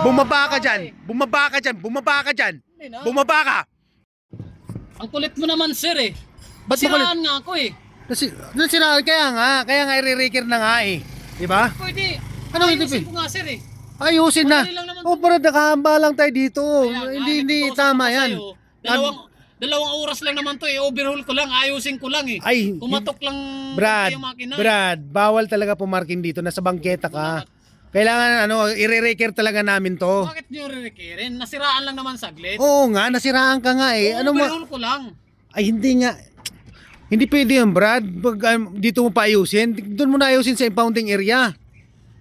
Bumaba ka dyan. Bumaba ka dyan. Bumaba ka dyan. Bumaba ka. Ang kulit mo naman, sir eh. Ba't Basiraan nga ako eh. Nasiraan, kaya nga i-reker na nga eh. Diba? Pwede. Ano hindi Ayusin ko nga, sir eh. Ayusin na. Madali lang naman. Oh, para nakahamba lang tayo dito. Kaya nga, Hindi nagtutusok tama ako yan. sa'yo. Dalawang oras lang naman to eh. Overhaul ko lang, ayusin ko lang eh. Ay, Kumatok lang yung makina. Brad, bawal talaga pumarking dito. Nasa bangketa ka. Kailangan i-reker talaga namin to. Bakit nyo re-rekirin? Nasiraan lang naman saglit. Oo nga, nasiraan ka nga eh. Overhaul ko lang. Ay, hindi nga. Hindi pwede yun, Brad. Dito mo pa ayusin. Doon mo na ayusin sa impounding area.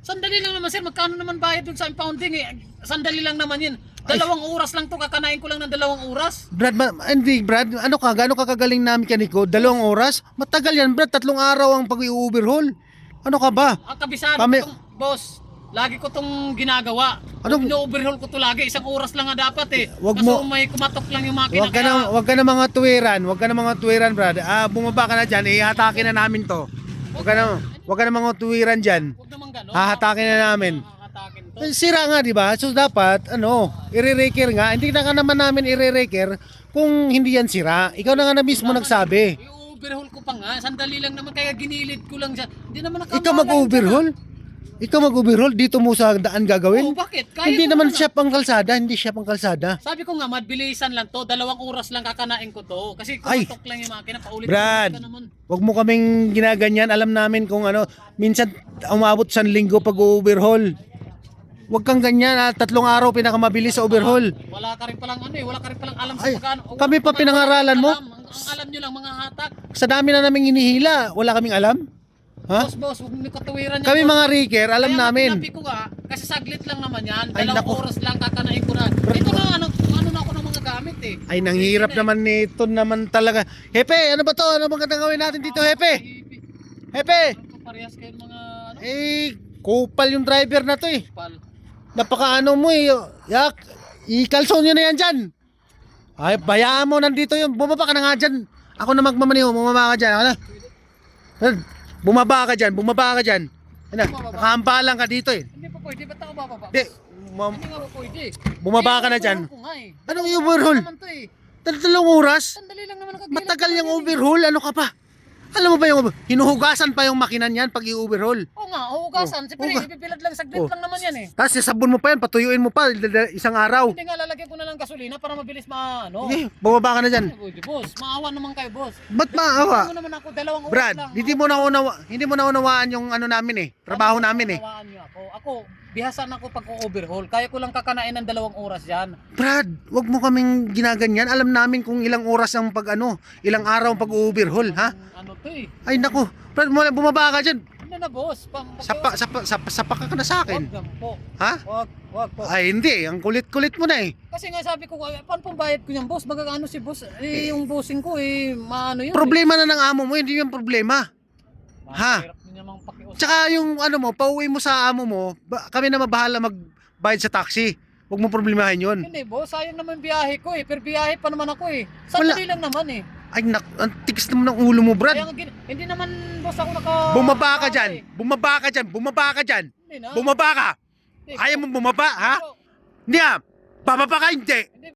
Sandali lang naman, sir. Magkano naman bayad dun sa impounding eh? Sandali lang naman yun. 2 oras lang to. Kakanain ko lang ng 2 oras. Brad, hindi, Brad. Gaano ka kagaling na mekaniko? 2 oras? Matagal yan, Brad. 3 araw ang pag-i-overhaul. Ano ka ba? Ang kabisado tong boss. Lagi ko tong ginagawa. Ino-overhaul ko to lagi. 1 oras lang nga dapat eh. Kaso may kumatok lang yung makina. Wag ka na mga tuwiran. Wag ka na mga tuwiran, Brad. Bumaba ka na dyan. Ihatakin na namin to. Wag ka na mga tuwiran dyan. Huwag naman gano'n. Hahatakin na namin. Hahatakin to. Sira nga, di ba? So dapat, i-reker nga. Hindi na ka naman namin i-reker kung hindi yan sira. Ikaw na nga na mismo nagsabi. I-overhaul ko pa nga. Sandali lang naman. Kaya ginilid ko lang siya. Hindi naman nakamalan. Ikaw mag-overhaul? Ikaw mag-overhaul? Dito mo sa daan gagawin? Oo, bakit? Kaya Hindi ko naman na. siya pang kalsada. Hindi siya pang kalsada. Sabi ko nga, mabilisan lang to. 2 oras lang kakanain ko to. Kasi Ay. kumatok lang yung makina. Paulit Brad, ka naman. wag mo kaming ginaganyan. Alam namin kung minsan umabot sa linggo pag-overhaul. Wag kang ganyan. 3 araw pinakamabilis sa overhaul. Wala ka rin palang wala ka rin palang alam sa Ay, pagkano. kami pa pinangaralan mo? Ang alam nyo lang mga hatak. Sa dami na naming inihila, wala kaming alam. Ha? Boss, huwag nyo katuwiran yan. Kami boss. mga reker, alam Kaya namin. Kaya ko nga, kasi saglit lang naman yan. Ay, 2 naku. oras lang kakanain ko na. Ito na, ano na ako ng mga gamit eh. Ay, nanghirap naman nito naman talaga. Hepe, ano ba to? Ano bang gagawin natin dito, Hepe? Hepe! Parehas kayo mga Kupal yung driver na to eh. pal. Napakaano mo eh. Yak, ikalson nyo na yan dyan. Ay, bayaan mo, nandito yun. Bumaba ka na nga dyan. Ako na magmamaniho, bumaba ka dyan. Ako na. Bumaba ka dyan, bumaba ka dyan. Ano, nakahambalang ka dito eh. Hindi pa pwede, ba't ako bababa? Di, Hindi nga pa pwede. bumaba ka na dyan. Ko nga eh. Anong overhaul? Naman to eh. 3 oras? Sandali lang naman Matagal yung overhaul, ano ka pa? Alam mo ba yung hinuhugasan pa yung makina niyan pag i-overhaul? Oo nga, hugasan. Siyempre, ipipilat lang, saglit lang naman yan eh. Tapos sabon mo pa yan, patuyuin mo pa isang araw. Hindi nga lalagyan ko na ng gasolina para mabilis Sige, bumaba ka na dyan. Pwede, boss. Maawa naman kayo, boss. Ba't maawa? Hindi mo naman ako 2 oras Brad, lang. hindi mo naunawaan yung namin eh. Trabaho namin eh. Nawaan niyo ako. Ako, bihasan ako pag overhaul. Kaya ko lang kakanain ng 2 oras yan. Brad, wag mo kaming ginaganyan. Alam namin kung ilang oras ang ilang araw ang pag-overhaul, ha? Ano to eh. Ay nako, Brad, bumaba ka dyan. Ano na, boss? Sapa ka na sa akin. Wag lang po. Ha? Wag po. Ay hindi, ang kulit-kulit mo na eh. Kasi nga sabi ko, paano pong bayad ko niyan, boss? Magkakaano si boss? Yung bossing ko maano yun. Problema na ng amo mo, hindi yung problema. Ha? Hirap niya namang pakiusap. Tsaka yung pauwi mo sa amo mo, kami na mabahala magbayad sa taxi. Huwag mo problemahin yun. Hindi, boss. Sayang naman biyahe ko eh. Pero biyahe pa naman ako eh. Sandali lang naman eh. Ay, ang tigas naman ng ulo mo, Brad. Kaya hindi naman, boss, ako Bumaba ka dyan. Bumaba ka dyan. Bumaba ka dyan. Hindi na. Bumaba ka. Hindi, Ayaw mo bumaba, ha? Pero- Hindi ah. Bababa ka, hindi. Hindi,